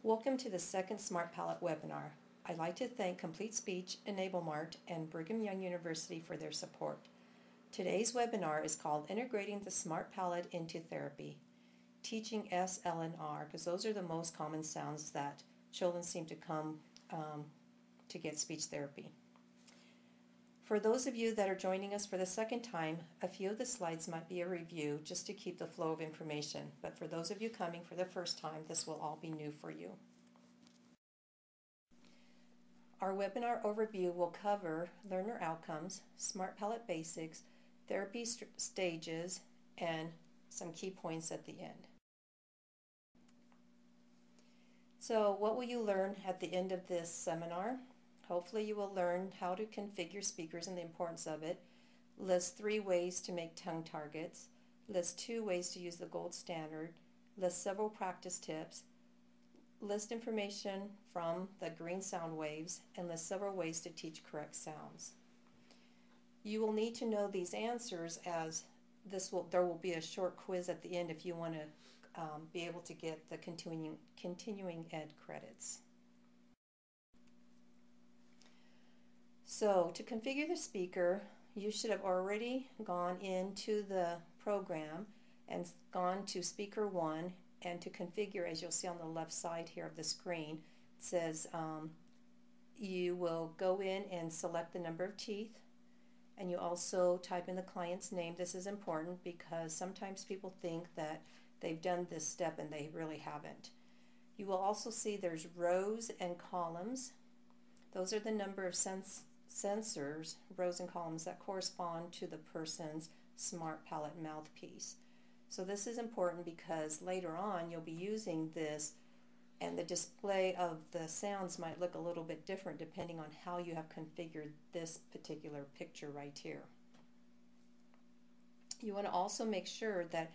Welcome to the second SmartPalate webinar. I'd like to thank CompleteSpeech, Enablemart, and Brigham Young University for their support. Today's webinar is called Integrating the SmartPalate into Therapy, teaching S, L, and R, because those are the most common sounds that children seem to come to get speech therapy. For those of you that are joining us for the second time, a few of the slides might be a review just to keep the flow of information, but for those of you coming for the first time, this will all be new for you. Our webinar overview will cover learner outcomes, SmartPalate basics, therapy stages, and some key points at the end. So what will you learn at the end of this seminar? Hopefully you will learn how to configure speakers and the importance of it, list 3 ways to make tongue targets, list 2 ways to use the gold standard, list several practice tips, list information from the green sound waves, and list several ways to teach correct sounds. You will need to know these answers, as there will be a short quiz at the end if you want to be able to get the continuing ed credits. So to configure the speaker, you should have already gone into the program and gone to speaker 1, and to configure, as you'll see on the left side here of the screen, it says you will go in and select the number of teeth, and you also type in the client's name. This is important because sometimes people think that they've done this step and they really haven't. You will also see there's rows and columns. Those are the number of sensors, rows and columns, that correspond to the person's SmartPalate mouthpiece. So this is important because later on you'll be using this, and the display of the sounds might look a little bit different depending on how you have configured this particular picture right here. You want to also make sure that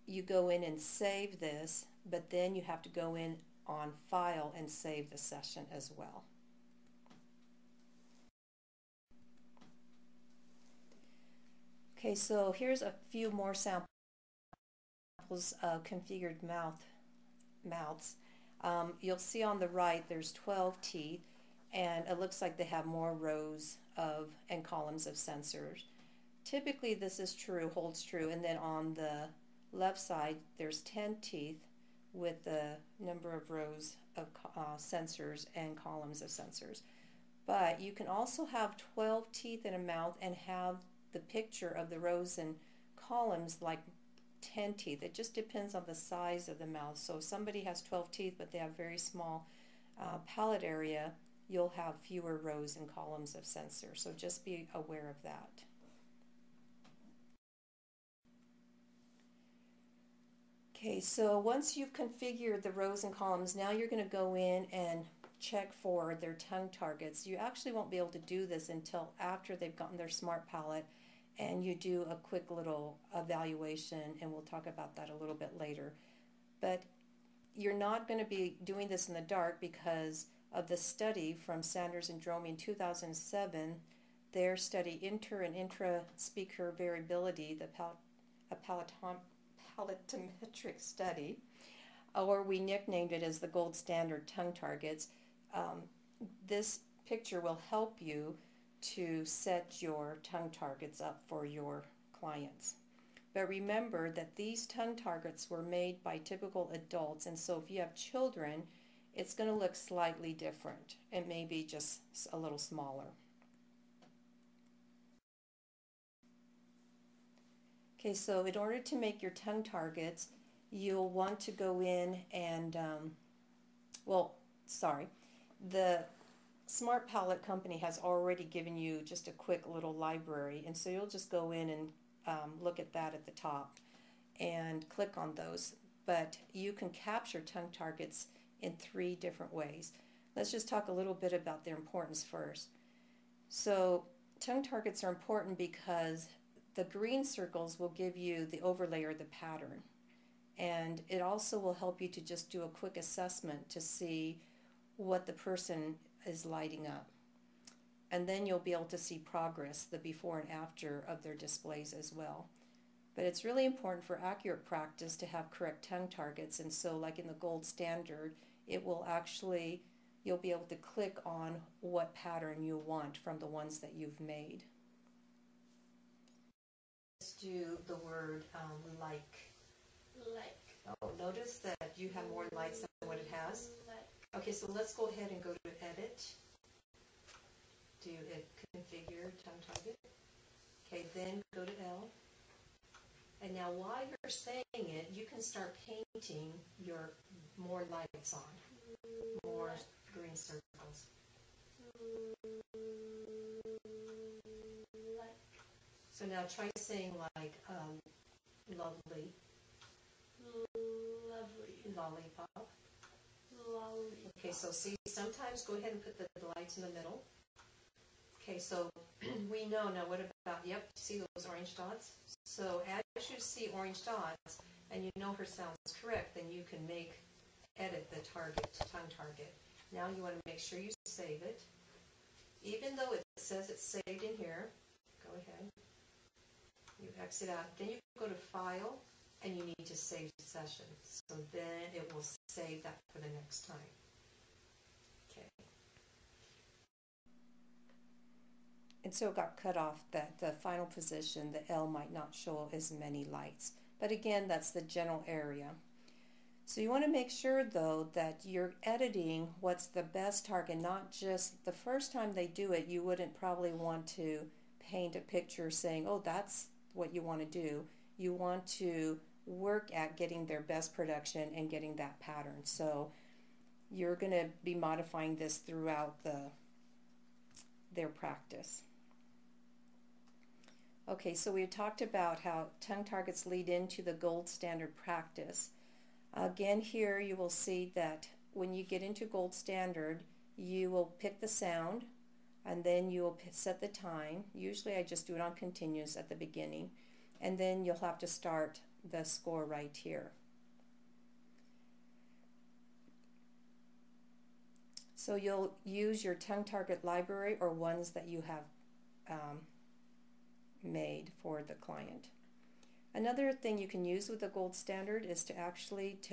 you go in and save this, but then you have to go in on File and save the session as well. Okay, so here's a few more samples of configured mouths. You'll see on the right there's 12 teeth, and it looks like they have more rows and columns of sensors. Typically this is true, holds true, and then on the left side there's 10 teeth with the number of rows of sensors and columns of sensors. But you can also have 12 teeth in a mouth and have the picture of the rows and columns like 10 teeth. It just depends on the size of the mouth. So if somebody has 12 teeth but they have very small palate area, you'll have fewer rows and columns of sensors. So just be aware of that. Okay, so once you've configured the rows and columns, now you're going to go in and check for their tongue targets. You actually won't be able to do this until after they've gotten their SmartPalate and you do a quick little evaluation, and we'll talk about that a little bit later. But you're not going to be doing this in the dark because of the study from Sanders and Dromey in 2007, their study Inter and Intra Speaker Variability, a palatometric study, or we nicknamed it as the gold standard tongue targets. This picture will help you to set your tongue targets up for your clients. But remember that these tongue targets were made by typical adults, and so if you have children, it's going to look slightly different. It may be just a little smaller. Okay, so in order to make your tongue targets, you'll want to go in and, the SmartPalate company has already given you just a quick little library, and so you'll just go in and look at that at the top and click on those. But you can capture tongue targets in 3 different ways. Let's just talk a little bit about their importance first. So tongue targets are important because the green circles will give you the overlay or the pattern, and it also will help you to just do a quick assessment to see what the person is lighting up. And then you'll be able to see progress, the before and after of their displays as well. But it's really important for accurate practice to have correct tongue targets, and so like in the gold standard, it will actually, you'll be able to click on what pattern you want from the ones that you've made. Let's do the word like. Like. Oh, notice that you have more lights than what it has. Like. Okay, so let's go ahead and go to edit. Do it, configure tongue target. Okay, then go to L. And now while you're saying it, you can start painting your more lights on, more green circles. So now try saying like lovely, lollipop. Okay, so see, sometimes go ahead and put the lights in the middle. Okay, so we know now what about, yep, see those orange dots? So as you see orange dots and you know her sounds correct, then you can edit the tongue target. Now you want to make sure you save it. Even though it says it's saved in here, go ahead. You exit out. Then you go to File and you need to save session. So then it will save that for the next time. Okay. And so it got cut off that the final position, the L might not show as many lights. But again, that's the general area. So you want to make sure though that you're editing what's the best target, not just the first time they do it, you wouldn't probably want to paint a picture saying, oh, that's what you want to do. You want to work at getting their best production and getting that pattern. So you're going to be modifying this throughout their practice. Okay, so we talked about how tongue targets lead into the gold standard practice. Again, here you will see that when you get into gold standard, you will pick the sound and then you will set the time. Usually I just do it on continuous at the beginning, and then you'll have to start the score right here. So you'll use your tongue target library or ones that you have made for the client. Another thing you can use with the gold standard is to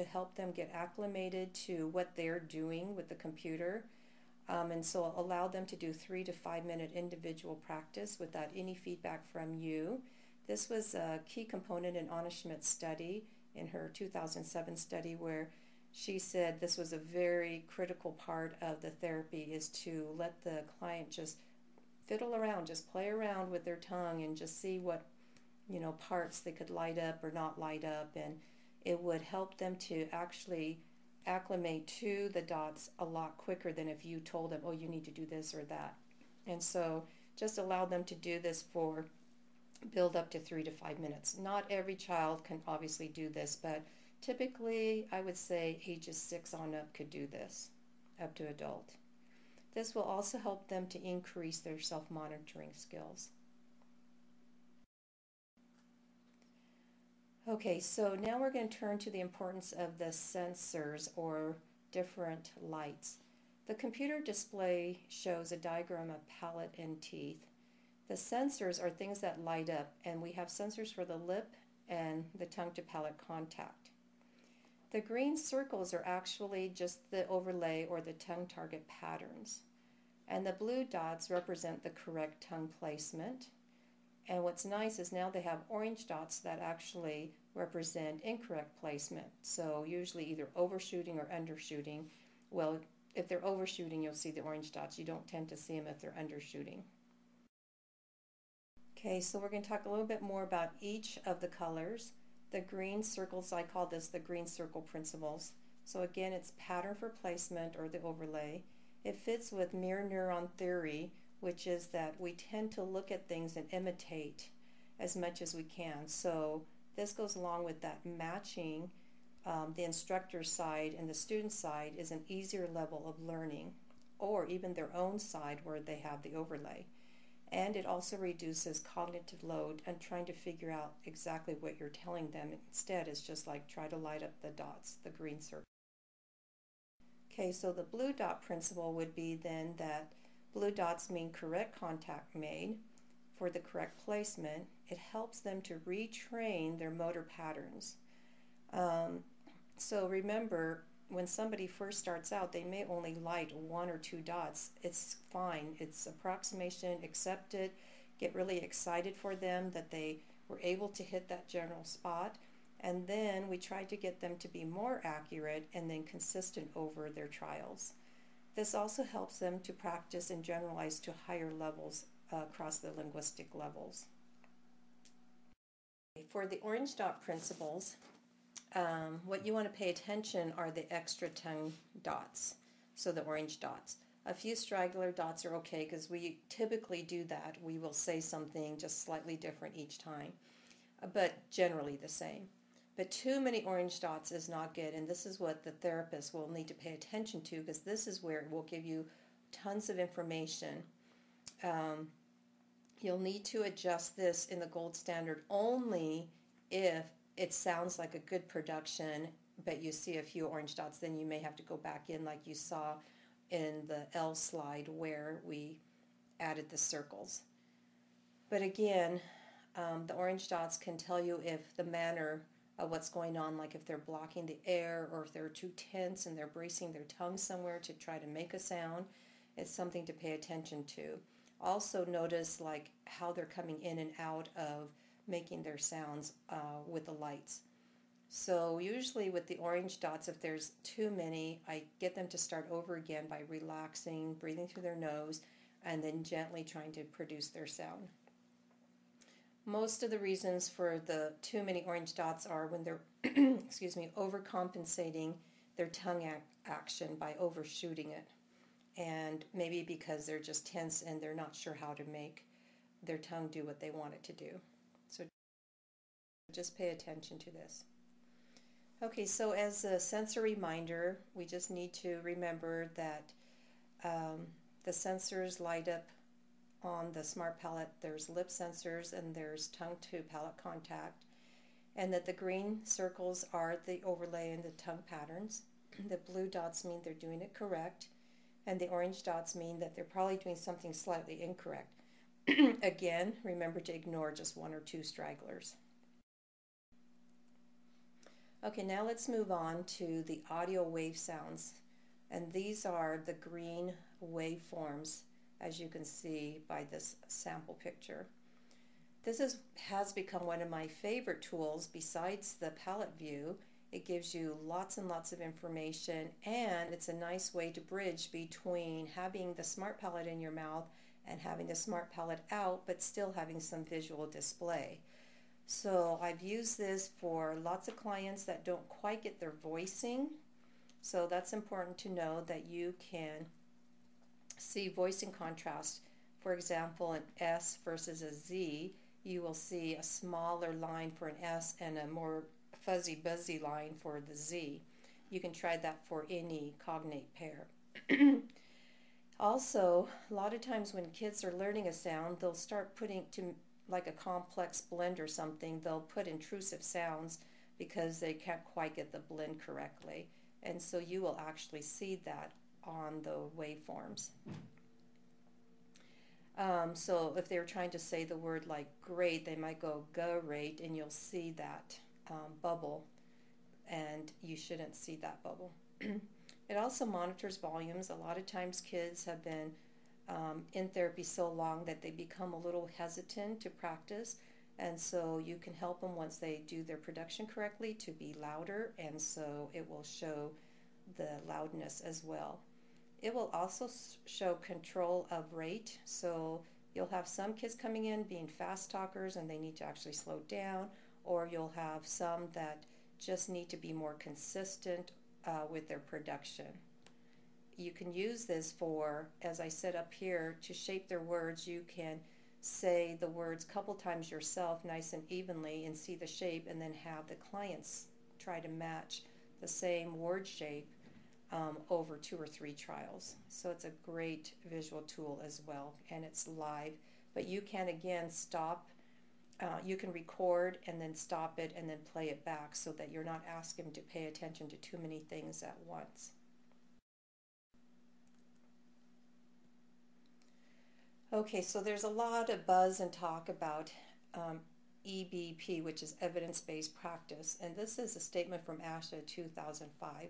help them get acclimated to what they're doing with the computer, and so allow them to do 3 to 5 minute individual practice without any feedback from you. This was a key component in Anna Schmidt's study, in her 2007 study, where she said this was a very critical part of the therapy, is to let the client just fiddle around, just play around with their tongue and just see what, you know, parts they could light up or not light up, and it would help them to actually acclimate to the dots a lot quicker than if you told them, oh, you need to do this or that. And so just allow them to do this for build up to 3 to 5 minutes. Not every child can obviously do this, but typically I would say ages 6 on up could do this, up to adult. This will also help them to increase their self-monitoring skills. Okay, so now we're going to turn to the importance of the sensors or different lights. The computer display shows a diagram of palate and teeth. The sensors are things that light up, and we have sensors for the lip and the tongue to palate contact. The green circles are actually just the overlay or the tongue target patterns, and the blue dots represent the correct tongue placement. And what's nice is now they have orange dots that actually represent incorrect placement. So usually either overshooting or undershooting. Well, if they're overshooting, you'll see the orange dots. You don't tend to see them if they're undershooting. Okay, so we're going to talk a little bit more about each of the colors. The green circles, I call this the green circle principles. So again, it's pattern for placement or the overlay. It fits with mirror neuron theory, which is that we tend to look at things and imitate as much as we can. So this goes along with that matching the instructor's side and the student's side is an easier level of learning, or even their own side where they have the overlay. And it also reduces cognitive load and trying to figure out exactly what you're telling them. Instead, it's just like try to light up the dots, the green circle. Okay, so the blue dot principle would be then that blue dots mean correct contact made. for the correct placement, it helps them to retrain their motor patterns. So remember, when somebody first starts out, they may only light 1 or 2 dots. It's fine. It's approximation. Accept it. Get really excited for them that they were able to hit that general spot. And then we try to get them to be more accurate and then consistent over their trials. This also helps them to practice and generalize to higher levels across the linguistic levels. For the orange dot principles, what you want to pay attention are the extra tongue dots, so the orange dots. A few straggler dots are okay because we typically do that. We will say something just slightly different each time, but generally the same. But too many orange dots is not good, and this is what the therapist will need to pay attention to, because this is where it will give you tons of information. You'll need to adjust this in the gold standard only if it sounds like a good production, but you see a few orange dots. Then you may have to go back in like you saw in the L slide where we added the circles. But again, the orange dots can tell you if the manner of what's going on, like if they're blocking the air or if they're too tense and they're bracing their tongue somewhere to try to make a sound. It's something to pay attention to. Also notice like how they're coming in and out of making their sounds with the lights. So usually with the orange dots, if there's too many, I get them to start over again by relaxing, breathing through their nose, and then gently trying to produce their sound. Most of the reasons for the too many orange dots are when they're overcompensating their tongue action by overshooting it. And maybe because they're just tense and they're not sure how to make their tongue do what they want it to do. So just pay attention to this. Okay, so as a sensor reminder, we just need to remember that the sensors light up on the SmartPalate. There's lip sensors and there's tongue to palate contact, and that the green circles are the overlay and the tongue patterns. The blue dots mean they're doing it correct, and the orange dots mean that they're probably doing something slightly incorrect. Again, remember to ignore just 1 or 2 stragglers. Okay, now let's move on to the audio wave sounds, and these are the green waveforms, as you can see by this sample picture. This has become one of my favorite tools besides the palette view. It gives you lots and lots of information, and it's a nice way to bridge between having the SmartPalate in your mouth and having the SmartPalate out, but still having some visual display. So I've used this for lots of clients that don't quite get their voicing. So that's important to know that you can see voicing contrast. For example, an S versus a Z, you will see a smaller line for an S and a more fuzzy buzzy line for the Z. You can try that for any cognate pair. Also, a lot of times when kids are learning a sound, they'll start putting to like a complex blend or something, they'll put intrusive sounds because they can't quite get the blend correctly. And so you will actually see that on the waveforms. So if they're trying to say the word like great, they might go great, and you'll see that bubble, and you shouldn't see that bubble. It also monitors volumes. A lot of times kids have been in therapy so long that they become a little hesitant to practice, and so you can help them once they do their production correctly to be louder, and so it will show the loudness as well. It will also show control of rate, so you'll have some kids coming in being fast talkers and they need to actually slow down, or you'll have some that just need to be more consistent with their production. You can use this for, as I said up here, to shape their words. You can say the words a couple times yourself nice and evenly and see the shape, and then have the clients try to match the same word shape over 2 or 3 trials. So it's a great visual tool as well, and it's live. But you can again stop, you can record and then stop it and then play it back so that you're not asking to pay attention to too many things at once. Okay, so there's a lot of buzz and talk about EBP, which is evidence-based practice, and this is a statement from ASHA 2005.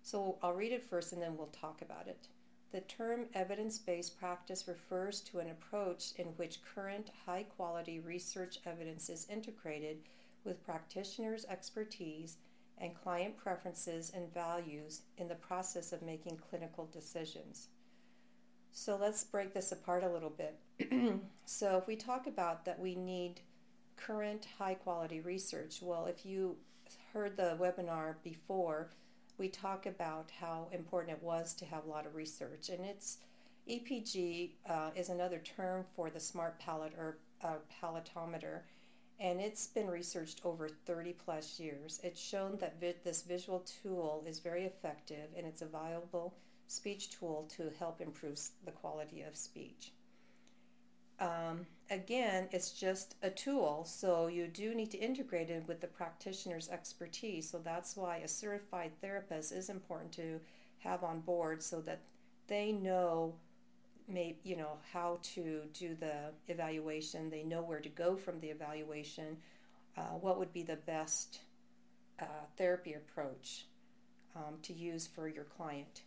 So I'll read it first and then we'll talk about it. The term evidence-based practice refers to an approach in which current high-quality research evidence is integrated with practitioners' expertise and client preferences and values in the process of making clinical decisions. So let's break this apart a little bit. So if we talk about that we need current high-quality research, well, if you heard the webinar before, we talk about how important it was to have a lot of research, and it's EPG is another term for the SmartPalate or palatometer, and it's been researched over 30 plus years. It's shown that this visual tool is very effective, and it's a viable speech tool to help improve the quality of speech. Again, it's just a tool, so you do need to integrate it with the practitioner's expertise. So that's why a certified therapist is important to have on board so that they know, how to do the evaluation. They know where to go from the evaluation, what would be the best therapy approach to use for your client.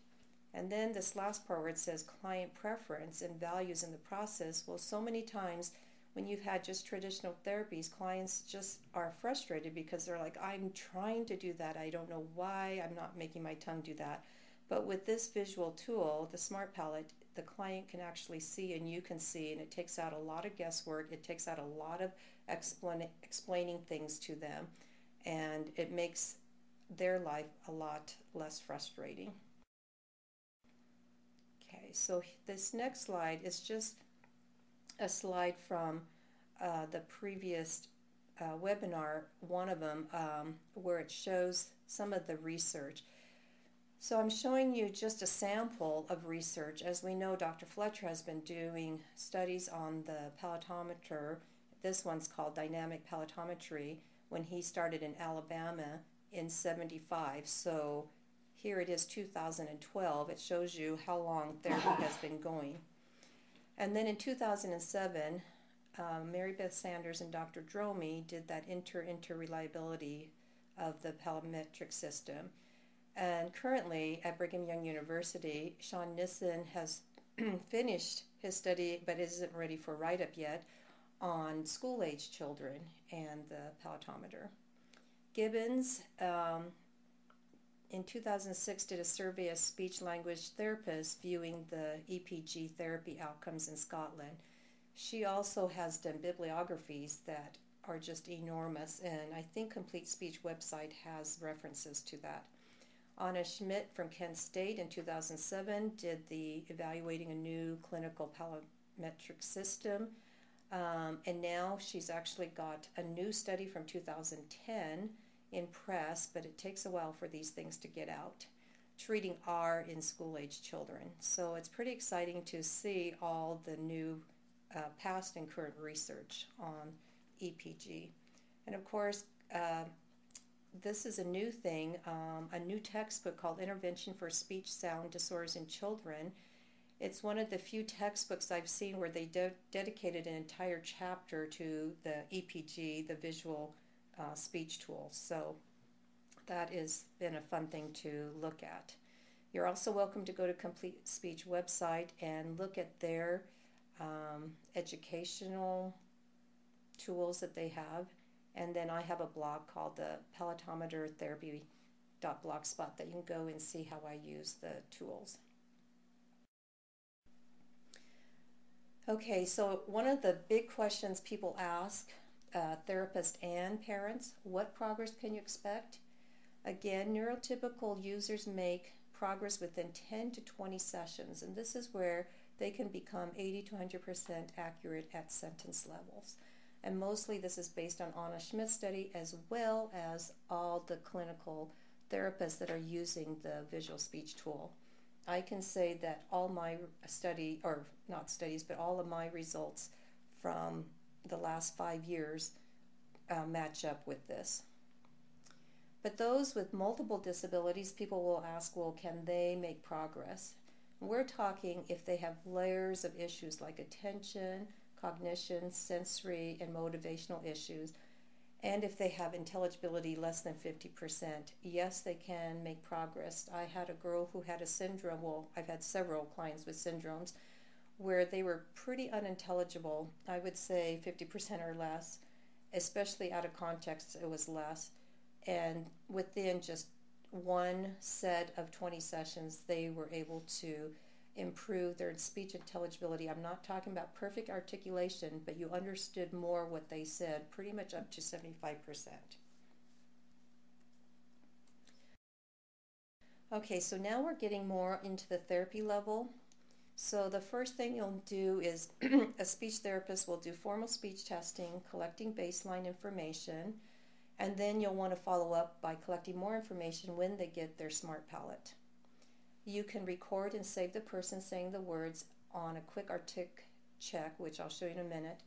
And then this last part where it says client preference and values in the process, well, so many times when you've had just traditional therapies, clients just are frustrated because they're like, I'm trying to do that. I don't know why I'm not making my tongue do that. But with this visual tool, the SmartPalate, the client can actually see and you can see, and it takes out a lot of guesswork. It takes out a lot of explaining things to them, and it makes their life a lot less frustrating. Okay, so this next slide is just a slide from the previous webinar, one of them, where it shows some of the research. So I'm showing you just a sample of research. As we know, Dr. Fletcher has been doing studies on the palatometer. This one's called dynamic palatometry when he started in Alabama in '75. So here it is 2012. It shows you how long therapy has been going. And then in 2007, Mary Beth Sanders and Dr. Dromey did that interreliability of the palatometric system. And currently at Brigham Young University, Sean Nissen has finished his study but isn't ready for write-up yet on school-age children and the palatometer. Gibbons in 2006 did a survey of speech-language therapists viewing the EPG therapy outcomes in Scotland. She also has done bibliographies that are just enormous, and I think CompleteSpeech website has references to that. Anna Schmidt from Kent State in 2007 did the evaluating a new clinical palatometric system, and now she's actually got a new study from 2010 in press, but it takes a while for these things to get out, treating R in school-age children. So it's pretty exciting to see all the new past and current research on EPG. And of course, this is a new thing, a new textbook called Intervention for Speech Sound Disorders in Children. It's one of the few textbooks I've seen where they dedicated an entire chapter to the EPG, the visual speech tool. So that has been a fun thing to look at. You're also welcome to go to CompleteSpeech website and look at their educational tools that they have. And then I have a blog called the palatometer therapy.blogspot that you can go and see how I use the tools. Okay, so one of the big questions people ask therapists and parents, what progress can you expect? Again, neurotypical users make progress within 10 to 20 sessions, and this is where they can become 80 to 100% accurate at sentence levels. And mostly this is based on Anna Schmidt's study as well as all the clinical therapists that are using the visual speech tool. I can say that all my all of my results from the last 5 years match up with this. But those with multiple disabilities, people will ask, well, can they make progress? We're talking if they have layers of issues like attention, cognition, sensory, and motivational issues, and if they have intelligibility less than 50%, yes, they can make progress. I had a girl who had a syndrome, well, I've had several clients with syndromes, where they were pretty unintelligible. I would say 50% or less, especially out of context, it was less. And within just one set of 20 sessions, they were able to improve their speech intelligibility. I'm not talking about perfect articulation, but you understood more what they said, pretty much up to 75%. Okay, so now we're getting more into the therapy level. So the first thing you'll do is a speech therapist will do formal speech testing, collecting baseline information, and then you'll want to follow up by collecting more information when they get their SmartPalate. You can record and save the person saying the words on a quick artic check, which I'll show you in a minute,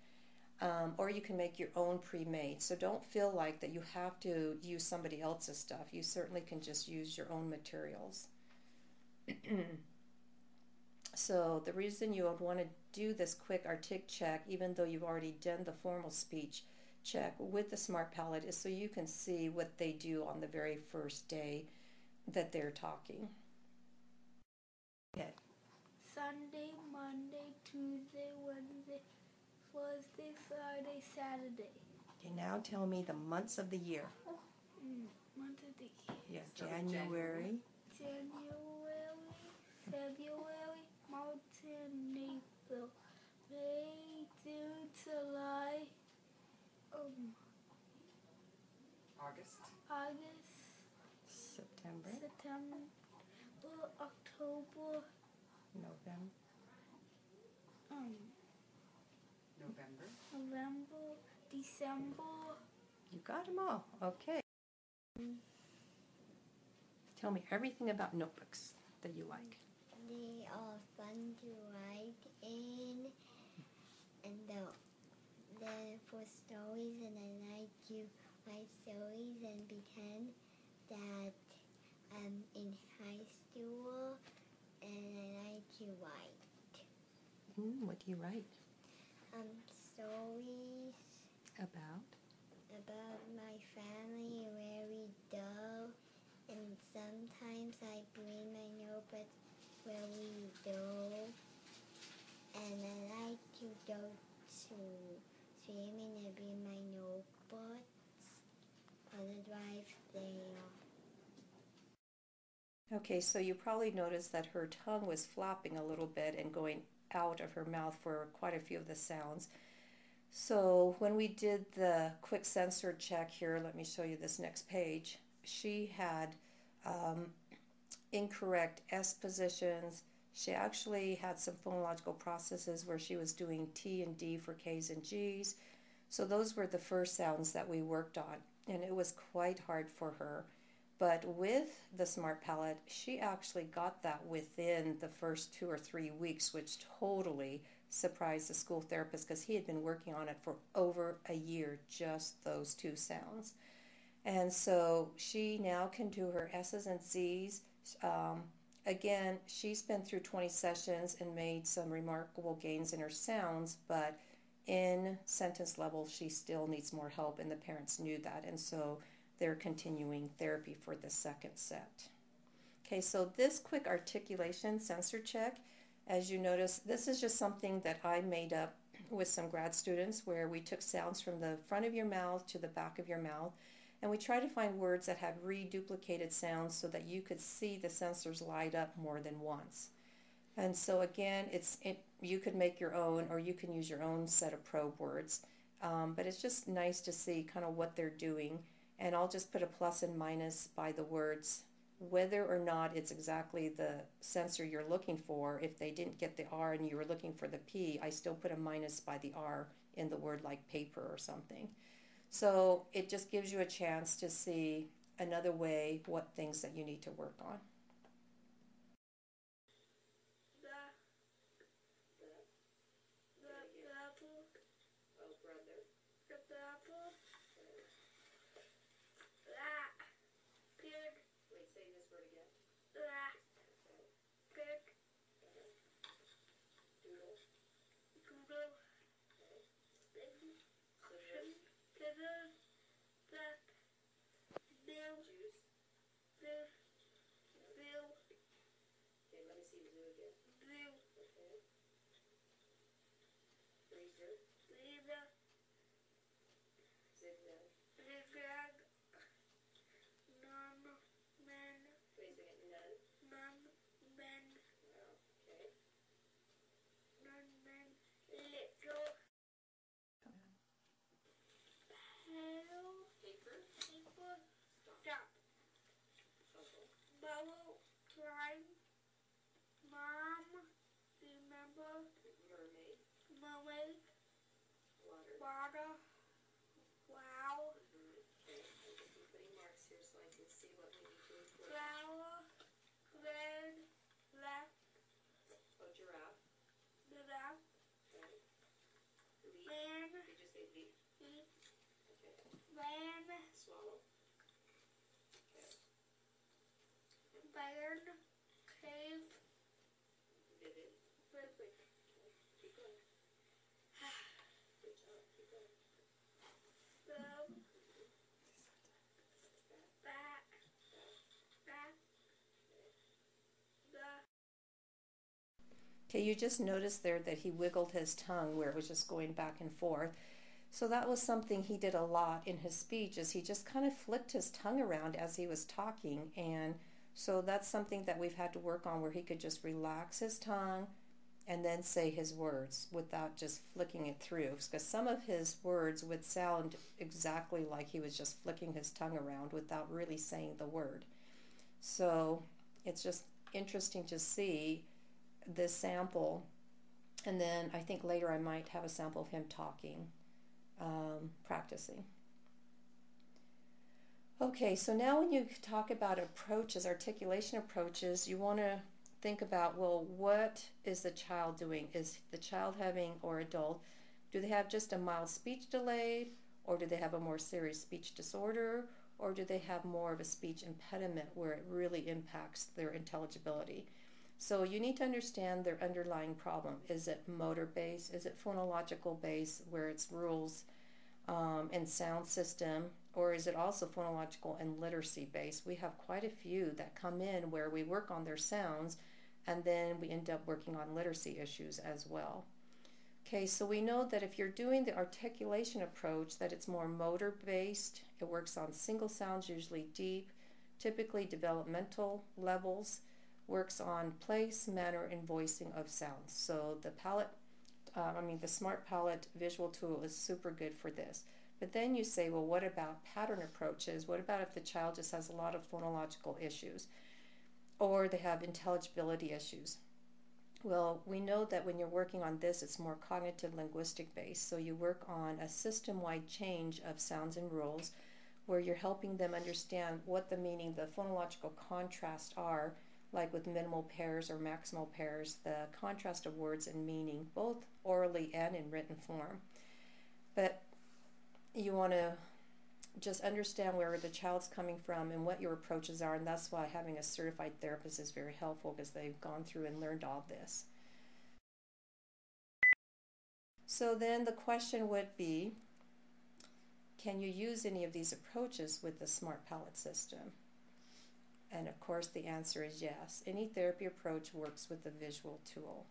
or you can make your own pre-made. So don't feel like that you have to use somebody else's stuff. You certainly can just use your own materials. So the reason you would want to do this quick artic check, even though you've already done the formal speech check with the SmartPalate, is so you can see what they do on the very first day that they're talking. Okay. Sunday, Monday, Tuesday, Wednesday, Thursday, Friday, Saturday. Okay, now tell me the months of the year. Month of the year. Yeah, January, February, March, and April, May, June, July, August, September, October, November, December. You got them all. Okay. Tell me everything about notebooks that you like. They are fun to write in, and they're for stories, and I like to write stories and pretend that I'm in high school, and I like to write. What do you write? Stories About my family, where we go, and sometimes I bring my notebook where we go, and I like to go to swimming and bring my notebooks on the drive there. Okay, so you probably noticed that her tongue was flapping a little bit and going out of her mouth for quite a few of the sounds. So when we did the quick sensor check here, let me show you this next page, she had incorrect S positions. She actually had some phonological processes where she was doing T and D for K's and G's. So those were the first sounds that we worked on, and it was quite hard for her. But with the SmartPalate, she actually got that within the first 2 or 3 weeks, which totally surprised the school therapist because he had been working on it for over a year, just those 2 sounds. And so she now can do her S's and Z's. Again, she's been through 20 sessions and made some remarkable gains in her sounds, but in sentence level, she still needs more help, and the parents knew that. And so they're continuing therapy for the second set. Okay, so this quick articulation sensor check, as you notice, this is just something that I made up with some grad students where we took sounds from the front of your mouth to the back of your mouth, and we tried to find words that had reduplicated sounds so that you could see the sensors light up more than once. And so again, you could make your own, or you can use your own set of probe words, but it's just nice to see kind of what they're doing. And I'll just put a plus and minus by the words, whether or not it's exactly the sensor you're looking for. If they didn't get the R and you were looking for the P, I still put a minus by the R in the word like paper or something. So it just gives you a chance to see another way what things that you need to work on. Okay, let me see the blue again. Okay. Razor. Zigzag. Wait a second. None. Oh, okay. Paper. Stop. Shuffle. Bubble, climb, mom, remember, Mermaid. Water. water, wow, Okay, I'm just putting marks here so I can see what we need to include. flower, red, left, Oh, giraffe. left, Okay. Leaf. man, Did you say leaf? Okay. man, Swallow. Okay. barn, cave, Vivid. vivid, Okay. Keep going. Good job. Keep going. film, Back. back, the, Okay, you just noticed there that he wiggled his tongue where it was just going back and forth. So that was something he did a lot in his speech, is he just kind of flicked his tongue around as he was talking. And so that's something that we've had to work on, where he could just relax his tongue and then say his words without just flicking it through. Because some of his words would sound exactly like he was just flicking his tongue around without really saying the word. So it's just interesting to see this sample. And then I think later I might have a sample of him talking, practicing. Okay, so now when you talk about approaches, articulation approaches, you want to think about, well, what is the child doing? Is the child having, or adult, do they have just a mild speech delay, or do they have a more serious speech disorder, or do they have more of a speech impediment where it really impacts their intelligibility? So you need to understand their underlying problem. Is it motor based? Is it phonological based, where it's rules and sound system? Or is it also phonological and literacy based? We have quite a few that come in where we work on their sounds and then we end up working on literacy issues as well. Okay, so we know that if you're doing the articulation approach, that it's more motor based. It works on single sounds, usually deep, typically developmental levels, works on place, manner, and voicing of sounds. So the the SmartPalate visual tool is super good for this. But then you say, well, what about pattern approaches? What about if the child just has a lot of phonological issues, or they have intelligibility issues? Well, we know that when you're working on this, it's more cognitive linguistic based. So you work on a system-wide change of sounds and rules, where you're helping them understand what the meaning, the phonological contrasts are, like with minimal pairs or maximal pairs, the contrast of words and meaning, both orally and in written form. But you want to just understand where the child's coming from and what your approaches are, and that's why having a certified therapist is very helpful, because they've gone through and learned all this. So then the question would be, can you use any of these approaches with the SmartPalate system? And of course the answer is yes. Any therapy approach works with the visual tool.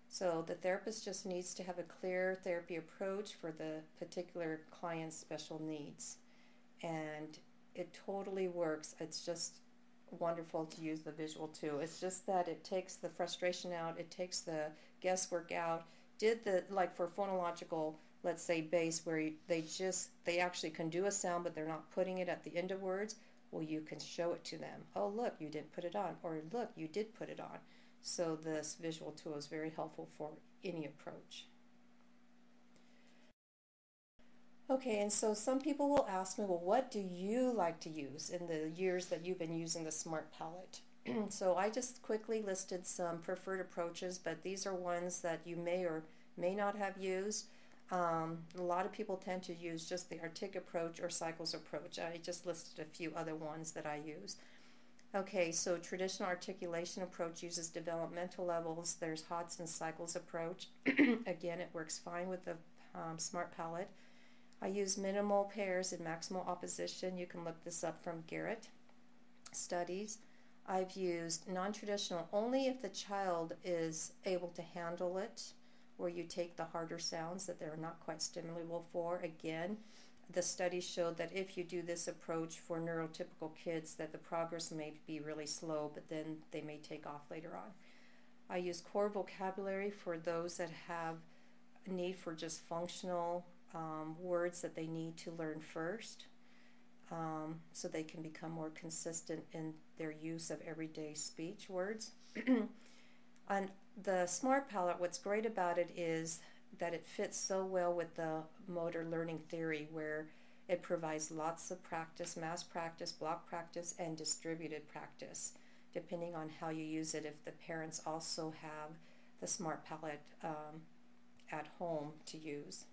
So the therapist just needs to have a clear therapy approach for the particular client's special needs. And it totally works. It's just wonderful to use the visual tool. It's just that it takes the frustration out, it takes the guesswork out. Like for phonological, let's say bass, where they actually can do a sound but they're not putting it at the end of words. Well, you can show it to them. Oh, look, you didn't put it on. Or look, you did put it on. So this visual tool is very helpful for any approach. Okay, and so some people will ask me, well, what do you like to use in the years that you've been using the SmartPalate? So I just quickly listed some preferred approaches, but these are ones that you may or may not have used. A lot of people tend to use just the Artic approach or Cycles approach. I just listed a few other ones that I use. Okay, so traditional articulation approach uses developmental levels. There's Hodgson's Cycles approach. Again, it works fine with the SmartPalate. I use minimal pairs and maximal opposition. You can look this up from Garrett studies. I've used non-traditional only if the child is able to handle it, where you take the harder sounds that they're not quite stimulable for. Again, the studies showed that if you do this approach for neurotypical kids, that the progress may be really slow, but then they may take off later on. I use core vocabulary for those that have a need for just functional words that they need to learn first, so they can become more consistent in their use of everyday speech words. On the SmartPalate, what's great about it is that it fits so well with the motor learning theory, where it provides lots of practice, mass practice, block practice, and distributed practice, depending on how you use it. If the parents also have the SmartPalate at home to use.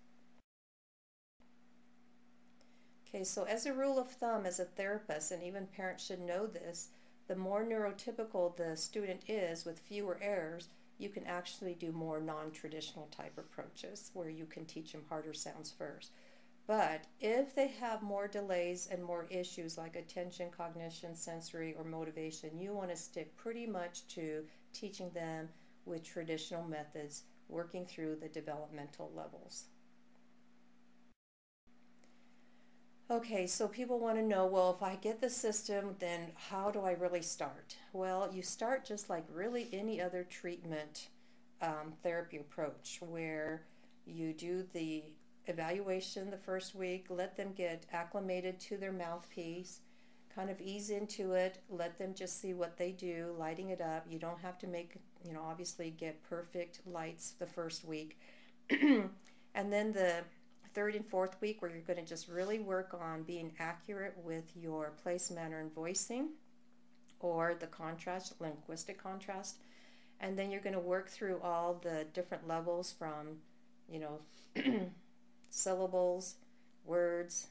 Okay, so as a rule of thumb, as a therapist, and even parents should know this, the more neurotypical the student is with fewer errors, you can actually do more non-traditional type approaches where you can teach them harder sounds first. But if they have more delays and more issues like attention, cognition, sensory, or motivation, you want to stick pretty much to teaching them with traditional methods, working through the developmental levels. Okay, so people want to know, well, if I get the system, then how do I really start? Well, you start just like really any other treatment therapy approach, where you do the evaluation the first week, let them get acclimated to their mouthpiece, kind of ease into it, let them just see what they do, lighting it up. You don't have to make, obviously get perfect lights the first week. And then the third and fourth week, where you're going to just really work on being accurate with your place, manner, and voicing, or the contrast, linguistic contrast. And then you're going to work through all the different levels from, syllables, words,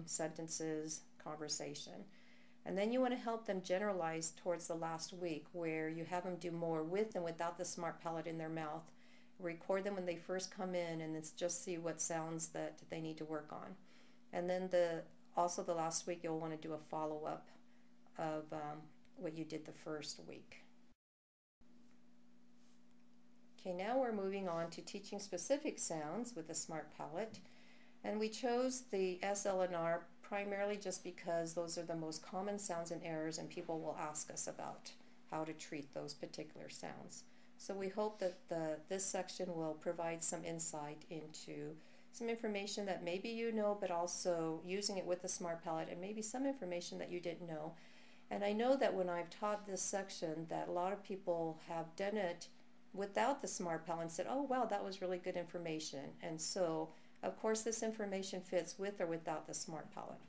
sentences, conversation. And then you want to help them generalize towards the last week, where you have them do more with and without the SmartPalate in their mouth. Record them when they first come in, and then just see what sounds that they need to work on. And then also the last week, you'll want to do a follow-up of what you did the first week. Okay, now we're moving on to teaching specific sounds with the SmartPalate. And we chose the S, L, and R primarily just because those are the most common sounds and errors, and people will ask us about how to treat those particular sounds. So we hope that this section will provide some insight into some information that maybe you know, but also using it with the SmartPalate, and maybe some information that you didn't know. And I know that when I've taught this section, that a lot of people have done it without the SmartPalate and said, oh wow, that was really good information. And so of course this information fits with or without the SmartPalate.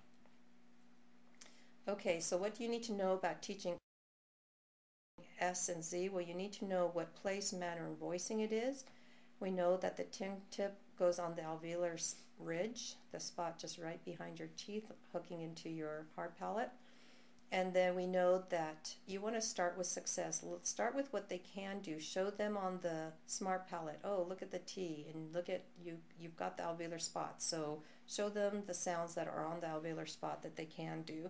Okay, so what do you need to know about teaching S and Z? Well, you need to know what place, manner, and voicing it is. We know that the tongue tip goes on the alveolar ridge, the spot just right behind your teeth, hooking into your hard palate. And then we know that you want to start with success. Let's start with what they can do. Show them on the SmartPalate, oh, look at the T, and look at you've got the alveolar spot. So show them the sounds that are on the alveolar spot that they can do.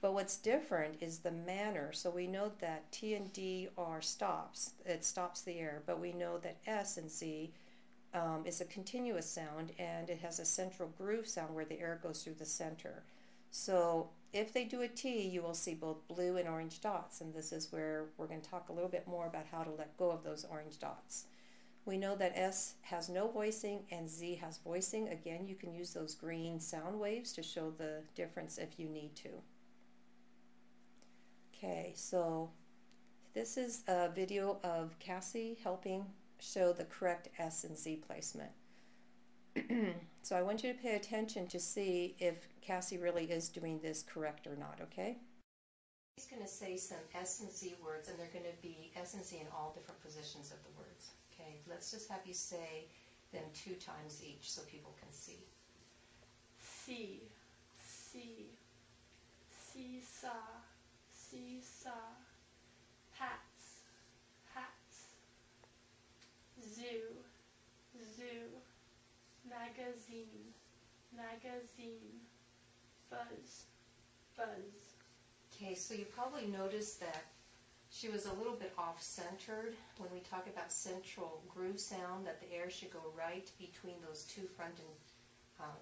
But what's different is the manner. So we know that T and D are stops. It stops the air. But we know that S and Z is a continuous sound, and it has a central groove sound where the air goes through the center. So if they do a T, you will see both blue and orange dots. And this is where we're going to talk a little bit more about how to let go of those orange dots. We know that S has no voicing and Z has voicing. Again, you can use those green sound waves to show the difference if you need to. Okay, so this is a video of Cassie helping show the correct S and Z placement. So I want you to pay attention to see if Cassie really is doing this correct or not, okay? She's going to say some S and Z words, and they're going to be S and Z in all different positions of the words. Okay, let's just have you say them 2 times each so people can see. See, see, seesaw, seesaw, hats, hats, zoo, zoo, magazine, magazine, buzz, buzz. Okay, so you probably noticed that she was a little bit off-centered when we talk about central groove sound, that the air should go right between those two front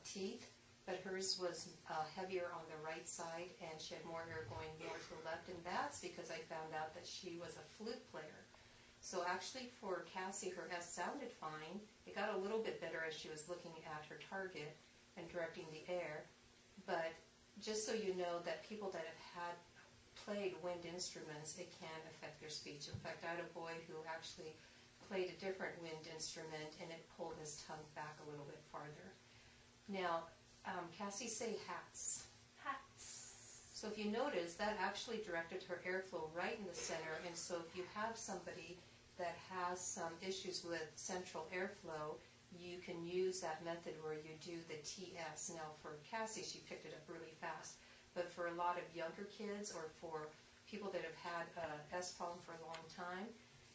teeth, but hers was heavier on the right side and she had more air going more to the left, and that's because I found out that she was a flute player. So actually for Cassie, her S sounded fine. It got a little bit better as she was looking at her target and directing the air, but just so you know that people that have had played wind instruments, it can affect their speech. In fact, I had a boy who actually played a different wind instrument and it pulled his tongue back a little bit farther. Now, Cassie say hats. Hats. So if you notice, that actually directed her airflow right in the center, and so if you have somebody that has some issues with central airflow, you can use that method where you do the TS. Now for Cassie, she picked it up really fast. But for a lot of younger kids or for people that have had an S problem for a long time,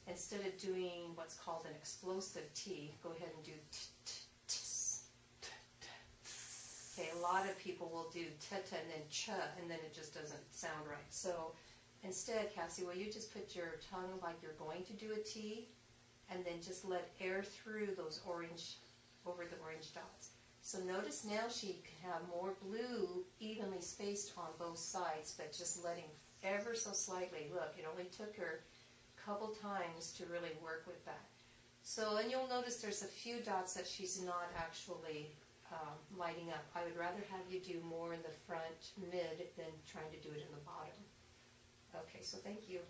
instead of doing what's called an explosive T, go ahead and do t-t-ts. Okay, a lot of people will do t-t and then ch, and then it just doesn't sound right. So instead, Cassie, will you just put your tongue like you're going to do a T, and then just let air through those orange, over the orange dots. So notice now she can have more blue evenly spaced on both sides, but just letting ever so slightly. Look, it only took her a couple times to really work with that. So, and you'll notice there's a few dots that she's not actually lighting up. I would rather have you do more in the front mid than trying to do it in the bottom. Okay, so thank you.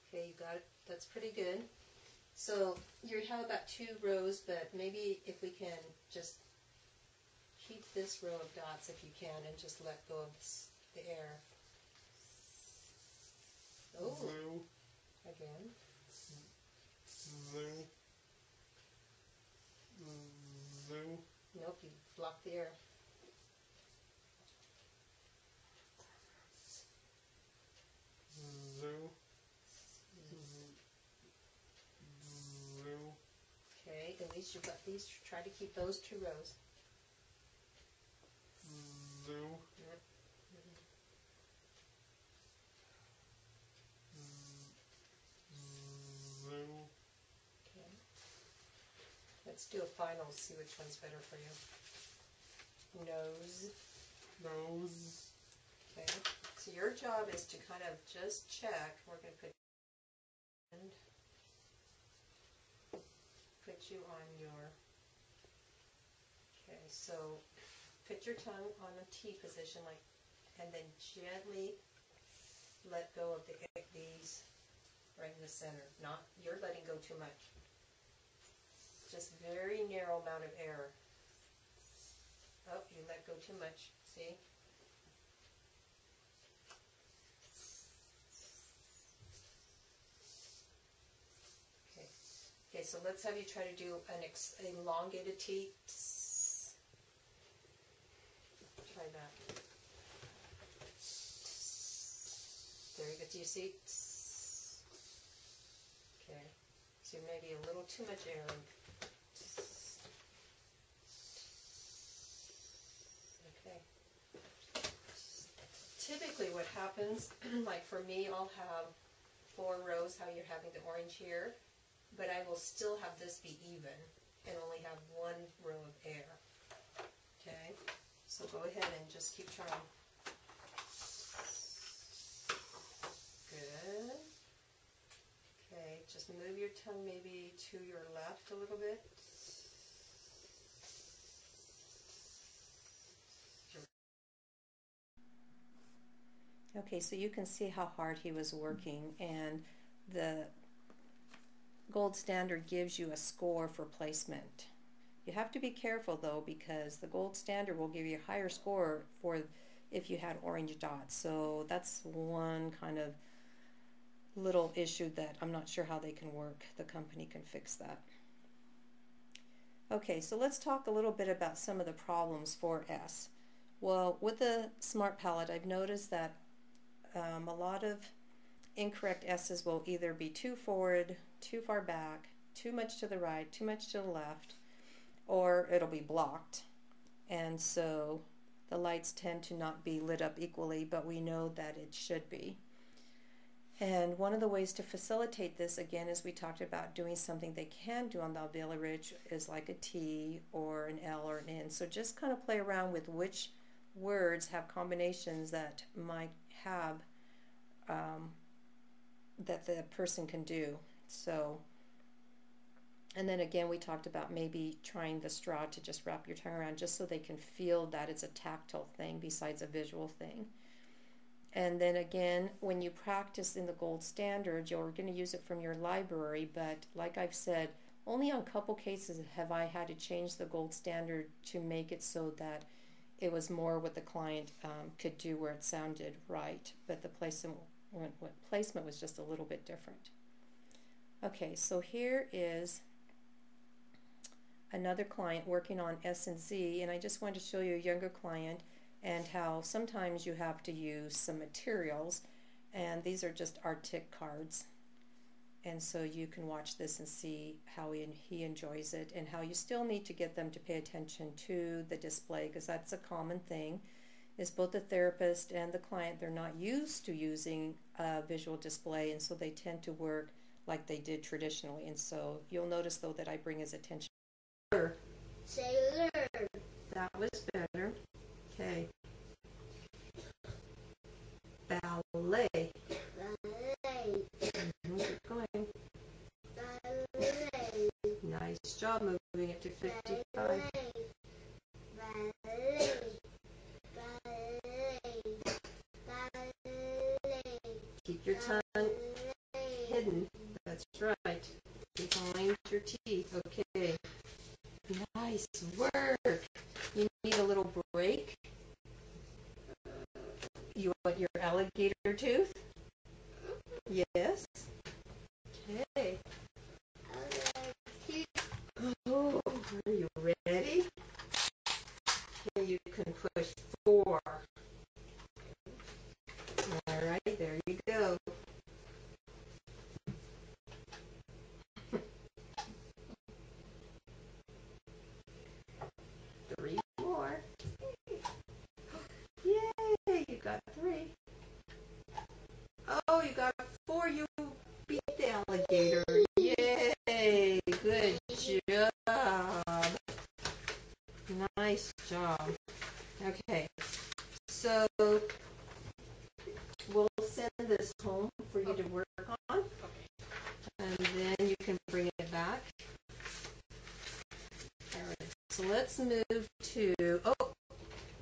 Okay, you got it. That's pretty good. So you have about 2 rows, but maybe if we can just keep this row of dots if you can and just let go of the air. Oh, again. Nope, you blocked the air. Okay, at least you've got these. Try to keep those 2 rows. Yep. Okay. Let's do a final, see which one's better for you. Nose. Okay, so your job is to kind of just check. We're going to put you on your, okay, so put your tongue on a T position, like, and then gently let go of these right in the center. Not, you're letting go too much. Just very narrow amount of air. Oh, you let go too much. See? Okay. Okay, so let's have you try to do an elongated T. Try that. There you go. Do you see? Okay. So maybe a little too much air in. Typically what happens, like for me, I'll have 4 rows, how you're having the orange here, but I will still have this be even and only have 1 row of air. Okay, so go ahead and just keep trying. Good. Okay, just move your tongue maybe to your left a little bit. Okay, so you can see how hard he was working, and the gold standard gives you a score for placement. You have to be careful though, because the gold standard will give you a higher score for if you had orange dots. So that's one kind of little issue that I'm not sure how they can work. The company can fix that. Okay, so let's talk a little bit about some of the problems for S. Well, with the SmartPalate, I've noticed that a lot of incorrect S's will either be too forward, too far back, too much to the right, too much to the left. or it'll be blocked. And so the lights tend to not be lit up equally, but we know that it should be. And one of the ways to facilitate this, again, as we talked about doing something they can do on the alveolar ridge, is like a T or an L or an N. So just kind of play around with which words have combinations that might have that the person can do. So, and then again, we talked about maybe trying the straw to just wrap your tongue around just so they can feel that it's a tactile thing besides a visual thing. And then again, when you practice in the gold standard, you're going to use it from your library, but like I've said, only on a couple cases have I had to change the gold standard to make it so that it was more what the client could do where it sounded right, but the placement was just a little bit different. Okay, so here is another client working on S and Z, and I just wanted to show you a younger client and how sometimes you have to use some materials, and these are just Artic cards, and so you can watch this and see how he enjoys it, and how you still need to get them to pay attention to the display, because that's a common thing, is both the therapist and the client, they're not used to using a visual display, and so they tend to work like they did traditionally. And so you'll notice though that I bring his attention. Sailor. That was better. Okay. Ballet. Ballet. Keep going. Ballet. Nice job moving it to 55. Ballet. Ballet. Ballet. Keep your tongue hidden. That's right. Behind your teeth. Okay. Nice work. You need a little break. You want your alligator tooth? Yes. Okay. Oh, are you ready? Okay, you can push 4. All right, there you go. Three more. Yay, you got 3. Oh, you got 4. You beat the alligator. Yay, good job. Nice job. Okay, so we'll send this home for you to work on, and then you can bring it back. All right, so let's move to,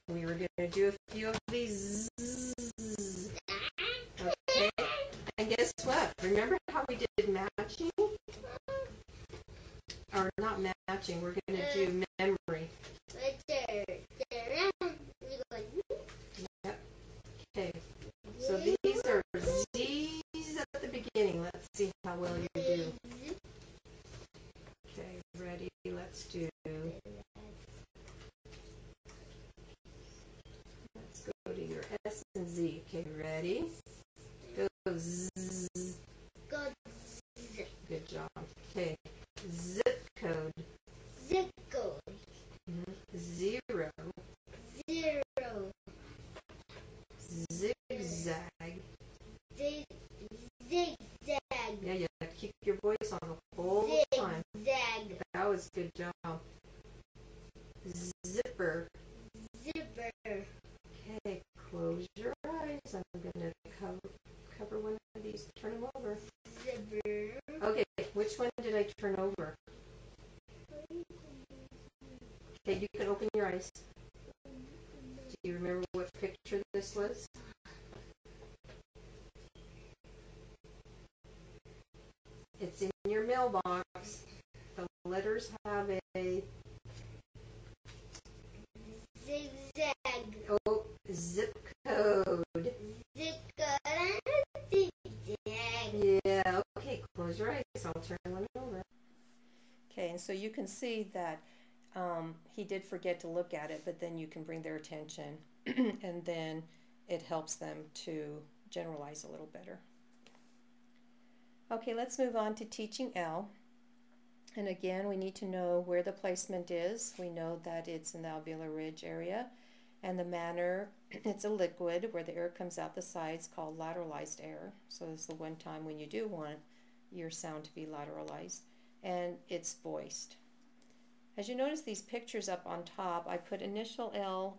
we were going to do a few of these. Okay, and guess what? Remember how we did matching? Or not matching, we're going to do memory. Yep. Okay, so these are Z's at the beginning. Let's see how well you do. Okay, ready? Let's do. Let's go to your S and Z. Okay, ready? Go Z. Good job. Okay, zip code. Zip code. 0. 0. Zigzag. Zigzag. Yeah, you have to keep your voice on the whole time. Zigzag. That was a good job. Zipper. Zipper. Okay, close your eyes. I'm going to cover one of these. Turn them over. Zipper. Okay, which one did I turn over? Okay, you can open your eyes. Do you remember what picture this was? It's in your mailbox. The letters have a Zigzag. zip code. Zip code. Zigzag. Yeah, okay, close your eyes. I'll turn one over. Okay, and so you can see that he did forget to look at it, but then you can bring their attention and then it helps them to generalize a little better. Okay, let's move on to teaching L. And again, we need to know where the placement is. We know that it's in the alveolar ridge area, and the manner, it's a liquid where the air comes out the sides called lateralized air. So this is the one time when you do want your sound to be lateralized, and it's voiced. As you notice these pictures up on top, I put initial L,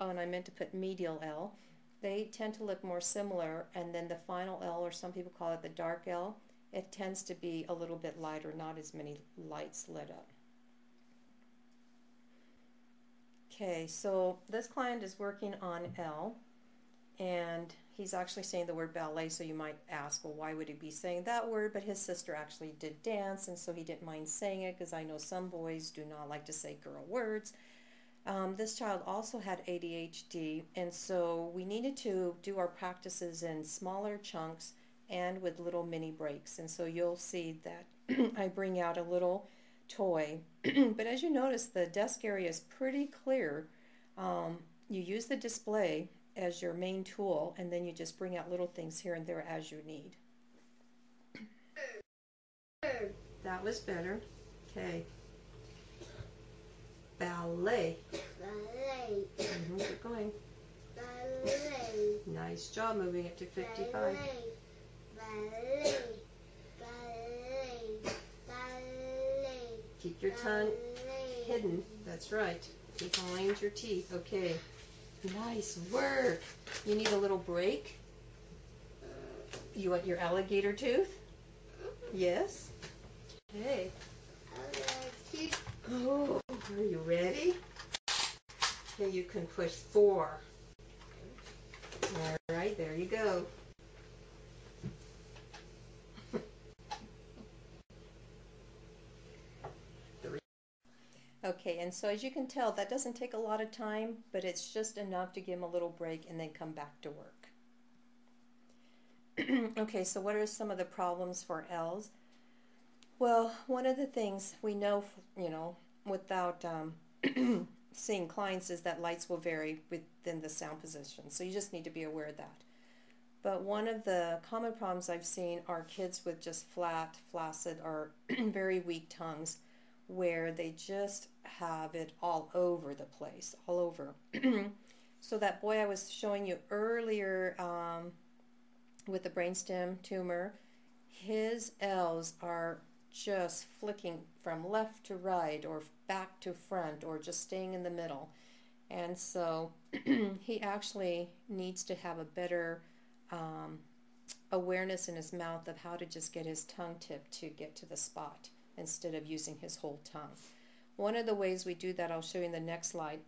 oh, and I meant to put medial L. They tend to look more similar, and then the final L, or some people call it the dark L, it tends to be a little bit lighter, not as many lights lit up. Okay, so this client is working on L, and he's actually saying the word ballet, so you might ask, well, why would he be saying that word? But his sister actually did dance, and so he didn't mind saying it, because I know some boys do not like to say girl words. This child also had ADHD, and so we needed to do our practices in smaller chunks and with little mini breaks. And so you'll see that I bring out a little toy. But as you notice, the desk area is pretty clear. You use the display as your main tool, and then you just bring out little things here and there as you need. That was better. Okay. Ballet. Ballet. Keep going. Ballet. Nice job moving it to 55. Ballet. Ballet. Ballet. Ballet. Keep your tongue Ballet. hidden. That's right. Behind your teeth. Okay. Nice work. You need a little break? You want your alligator tooth? Yes? Okay. Oh, are you ready? Okay, you can push 4. All right, there you go. Okay, and so as you can tell, that doesn't take a lot of time, but it's just enough to give him a little break and then come back to work. Okay, so what are some of the problems for L's? Well, one of the things we know, without seeing clients, is that lights will vary within the sound position. So you just need to be aware of that. But one of the common problems I've seen are kids with just flat, flaccid, or very weak tongues, where they just have it all over the place, all over. So that boy I was showing you earlier with the brainstem tumor, his L's are just flicking from left to right or back to front or just staying in the middle. And so he actually needs to have a better awareness in his mouth of how to just get his tongue tip to get to the spot instead of using his whole tongue. One of the ways we do that, I'll show you in the next slide,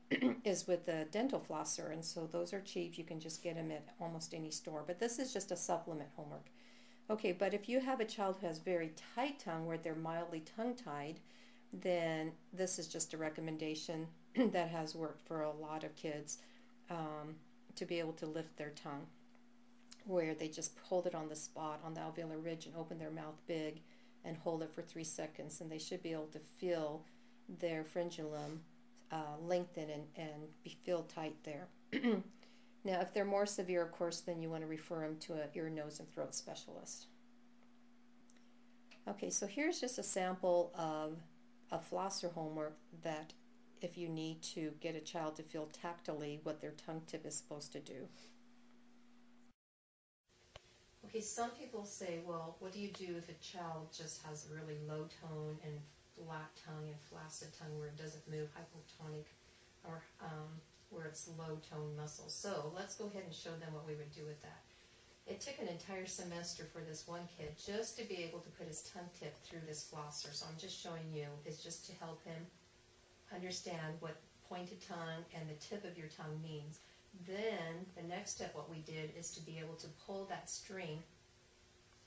is with the dental flosser. And so those are cheap. You can just get them at almost any store. But this is just a supplement homework. Okay, but if you have a child who has very tight tongue where they're mildly tongue-tied, then this is just a recommendation that has worked for a lot of kids to be able to lift their tongue, where they just hold it on the spot on the alveolar ridge and open their mouth big and hold it for 3 seconds, and they should be able to feel their frenulum lengthen and feel tight there. Now, if they're more severe, of course, then you want to refer them to an ear, nose, and throat specialist. Okay, so here's just a sample of a flosser homework that if you need to get a child to feel tactily what their tongue tip is supposed to do. Okay, some people say, well, what do you do if a child just has a really low tone and flat tongue and flaccid tongue where it doesn't move, hypotonic, or where it's low tone muscles? So let's go ahead and show them what we would do with that. It took an entire semester for this one kid just to be able to put his tongue tip through this flosser. So I'm just showing you, it's just to help him understand what pointed tongue and the tip of your tongue means. Then the next step, what we did, is to be able to pull that string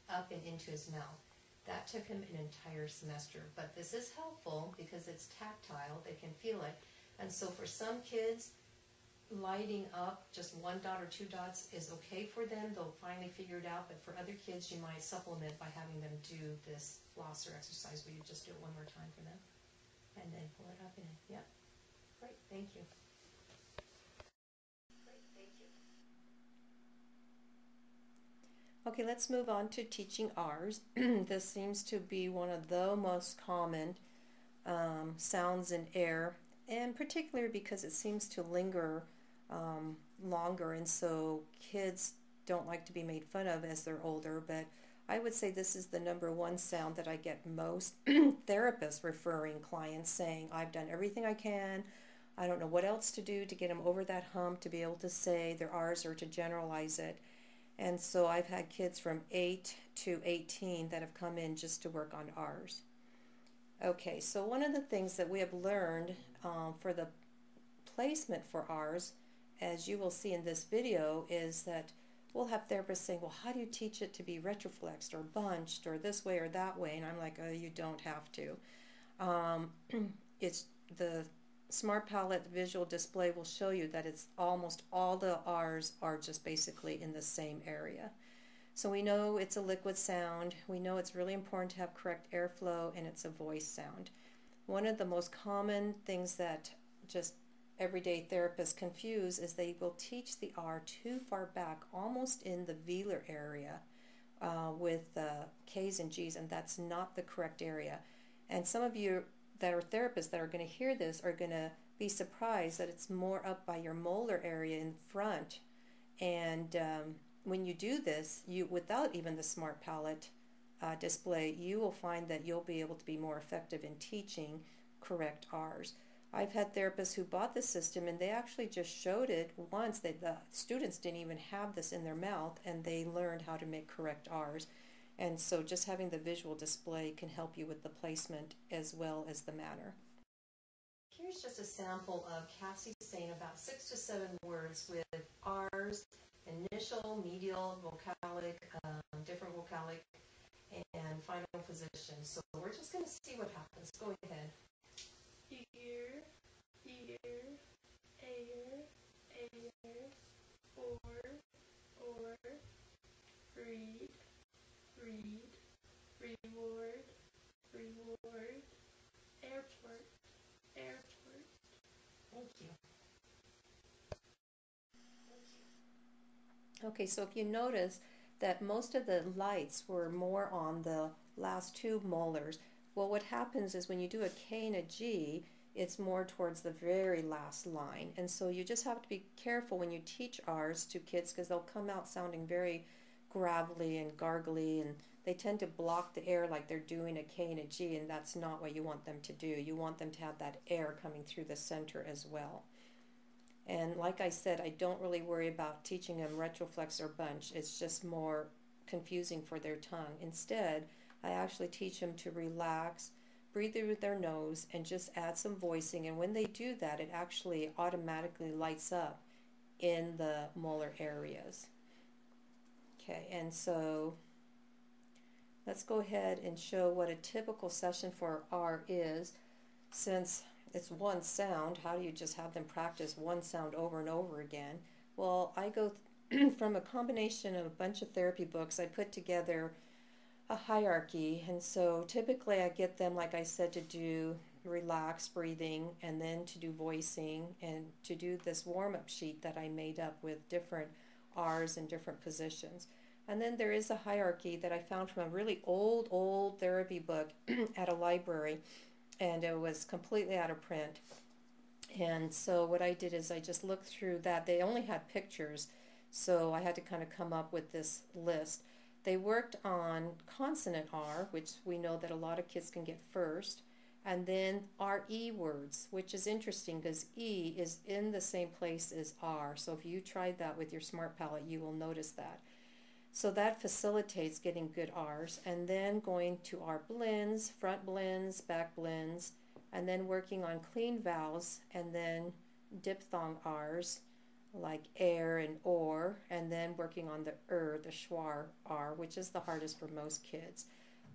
up and into his mouth. That took him an entire semester, but this is helpful because it's tactile, they can feel it. And so for some kids, lighting up just 1 dot or 2 dots is okay for them, they'll finally figure it out. But for other kids, you might supplement by having them do this flosser exercise where you just do it one more time for them and then pull it up and in. Yep. Great, thank you. Okay, let's move on to teaching R's. This seems to be one of the most common sounds in air, and particularly because it seems to linger longer, and so kids don't like to be made fun of as they're older, but I would say this is the #1 sound that I get most therapists referring clients saying, I've done everything I can, I don't know what else to do to get them over that hump to be able to say their R's or to generalize it. And so I've had kids from 8 to 18 that have come in just to work on R's. Okay, so one of the things that we have learned for the placement for R's, as you will see in this video, is that we'll have therapists saying, well, how do you teach it to be retroflexed or bunched or this way or that way? And I'm like, oh, you don't have to. It's the SmartPalate visual display will show you that it's almost all the R's are just basically in the same area. So we know it's a liquid sound. We know it's really important to have correct airflow, and it's a voice sound. One of the most common things that just everyday therapists confuse is they will teach the R too far back, almost in the velar area with K's and G's, and that's not the correct area. And some of you that are therapists that are going to hear this are going to be surprised that it's more up by your molar area in front. And when you do this, without even the SmartPalate display, you will find that you'll be able to be more effective in teaching correct R's. I've had therapists who bought the system and they actually just showed it once. The students didn't even have this in their mouth, and they learned how to make correct R's. And so just having the visual display can help you with the placement as well as the manner. Here's just a sample of Cassie saying about 6 to 7 words with R's, initial, medial, vocalic, different vocalic, and final position. So we're just going to see what happens. Go ahead. Ear, ear, air, air, or, read, read, reward, reward, airport, airport. Thank you. Okay, so if you notice that most of the lights were more on the last 2 molars, well, what happens is when you do a K and a G, it's more towards the very last line. And so you just have to be careful when you teach R's to kids, because they'll come out sounding very gravelly and gargly, and they tend to block the air like they're doing a K and a G, and that's not what you want them to do. You want them to have that air coming through the center as well. And like I said, I don't really worry about teaching them retroflex or bunch. It's just more confusing for their tongue. Instead, I actually teach them to relax, breathe through their nose, and just add some voicing. And when they do that, it actually automatically lights up in the molar areas. Okay, and so let's go ahead and show what a typical session for R is. Since it's one sound, how do you just have them practice one sound over and over again? Well, I go from a combination of a bunch of therapy books. I put together a hierarchy, and so typically I get them, like I said, to do relaxed breathing, and then to do voicing, and to do this warm-up sheet that I made up with different R's in different positions. And then there is a hierarchy that I found from a really old therapy book at a library, and it was completely out of print. And so what I did is I just looked through that. They only had pictures, so I had to kind of come up with this list. They worked on consonant R, which we know that a lot of kids can get first, and then RE words, which is interesting because E is in the same place as R. So if you tried that with your SmartPalate, you will notice that. So that facilitates getting good R's, and then going to R blends, front blends, back blends, and then working on clean vowels, and then diphthong R's like air and or, and then working on the the schwa R, which is the hardest for most kids.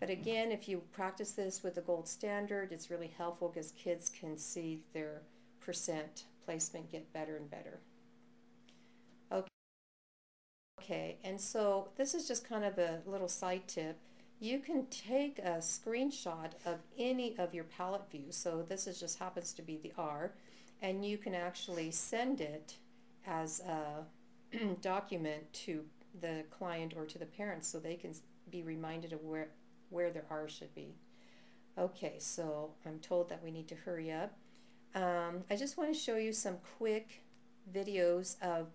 But again, if you practice this with the gold standard, it's really helpful because kids can see their percent placement get better and better. Okay, and so this is just kind of a little side tip. You can take a screenshot of any of your palate views. So this is just happens to be the R, and you can actually send it as a document to the client or to the parents so they can be reminded of where their R should be. Okay, so I'm told that we need to hurry up. I just want to show you some quick videos of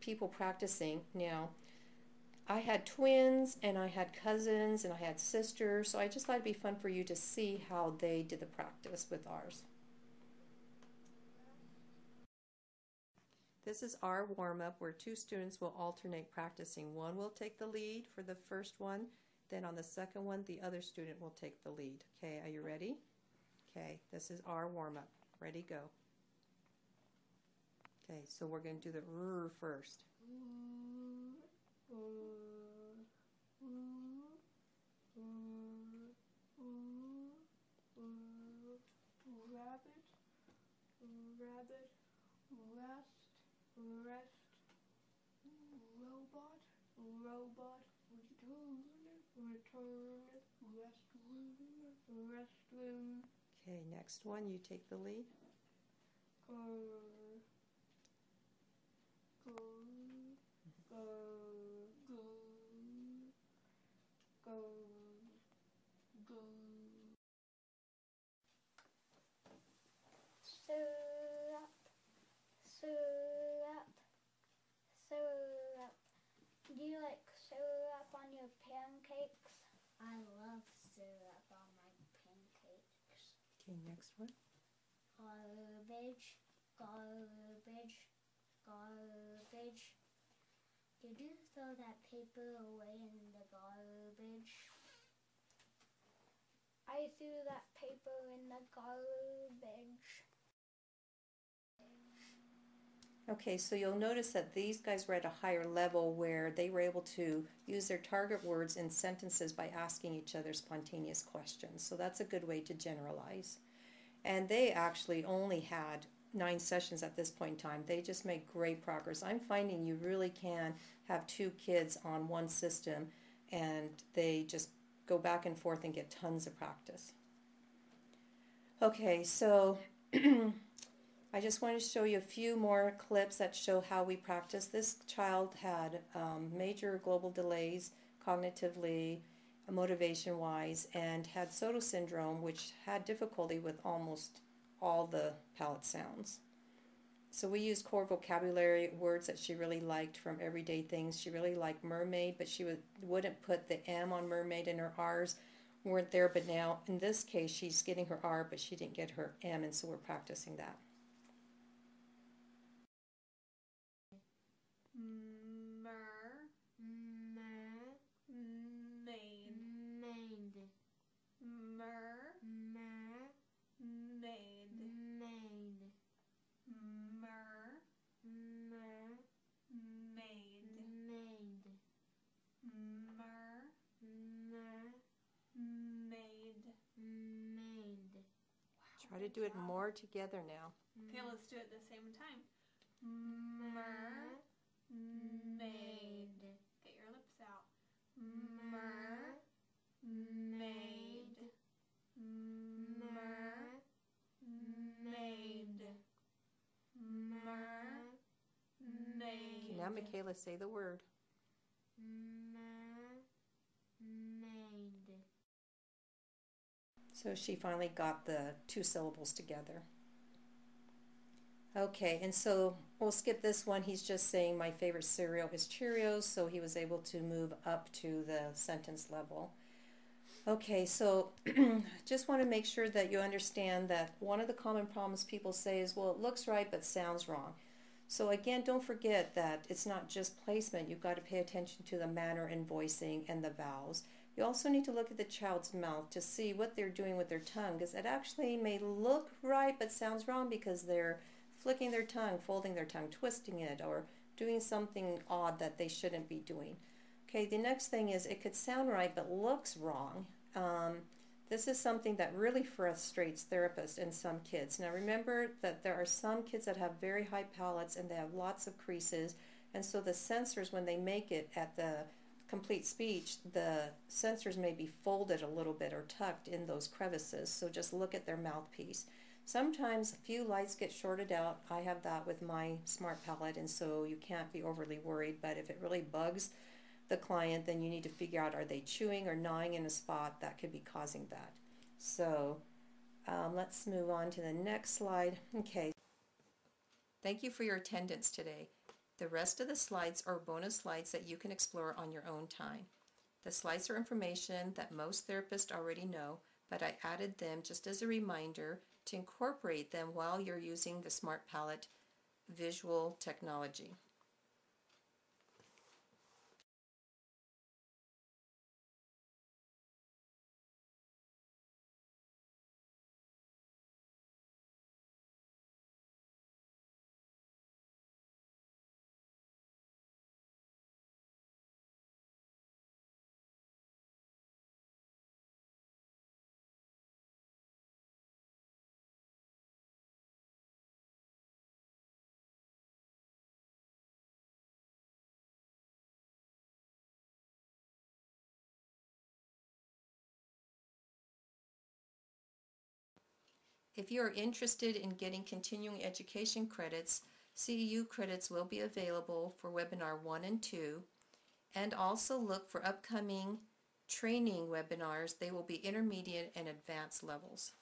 people practicing. Now, I had twins and I had cousins and I had sisters, so I just thought it'd be fun for you to see how they did the practice with ours. This is our warm-up where two students will alternate practicing. One will take the lead for the first one, then on the second one the other student will take the lead. Okay, are you ready? Okay, this is our warm-up. Ready, go. Okay, so we're going to do the R first. Rabbit, rabbit, rest, rest, robot, robot, return, return, restroom, restroom. Okay, next one, you take the lead. Go, go, go, go, go, go. Syrup, syrup, syrup. Do you like syrup on your pancakes? I love syrup on my pancakes. Okay, next one. Garbage, garbage, garbage. Did you throw that paper away in the garbage? I threw that paper in the garbage. Okay, so you'll notice that these guys were at a higher level where they were able to use their target words in sentences by asking each other spontaneous questions. So that's a good way to generalize. And they actually only had 9 sessions at this point in time. They just made great progress. I'm finding you really can have 2 kids on one system and they just go back and forth and get tons of practice. Okay, so I just want to show you a few more clips that show how we practice. This child had major global delays cognitively, motivation-wise, and had Soto syndrome, which had difficulty with almost all the palate sounds. So we used core vocabulary words that she really liked from everyday things. She really liked mermaid, but she wouldn't put the M on mermaid, and her R's weren't there. But now, in this case, she's getting her R, but she didn't get her M, and so we're practicing that. Try to do it more together now. Okay, let's do it at the same time. Mermaid. Get your lips out. Mermaid. Mermaid. Mermaid. Okay, now Michaela, say the word. Mermaid. So she finally got the 2 syllables together. Okay, and so we'll skip this one. He's just saying my favorite cereal is Cheerios, so he was able to move up to the sentence level. Okay, so just want to make sure that you understand that one of the common problems people say is, well, it looks right but sounds wrong. So again, don't forget that it's not just placement. You've got to pay attention to the manner and voicing and the vowels. You also need to look at the child's mouth to see what they're doing with their tongue, because it actually may look right but sounds wrong because they're flicking their tongue, folding their tongue, twisting it, or doing something odd that they shouldn't be doing. Okay, the next thing is it could sound right but looks wrong. This is something that really frustrates therapists and some kids. Now remember that there are some kids that have very high palates and they have lots of creases, and so the sensors, when they make it at the complete speech, the sensors may be folded a little bit or tucked in those crevices, so just look at their mouthpiece. Sometimes a few lights get shorted out. I have that with my SmartPalate, and so you can't be overly worried, but if it really bugs the client, then you need to figure out, are they chewing or gnawing in a spot that could be causing that. So let's move on to the next slide. Okay. Thank you for your attendance today. The rest of the slides are bonus slides that you can explore on your own time. The slides are information that most therapists already know, but I added them just as a reminder to incorporate them while you're using the SmartPalate visual technology. If you are interested in getting continuing education credits, CEU credits will be available for webinar 1 and 2, and also look for upcoming training webinars. They will be intermediate and advanced levels.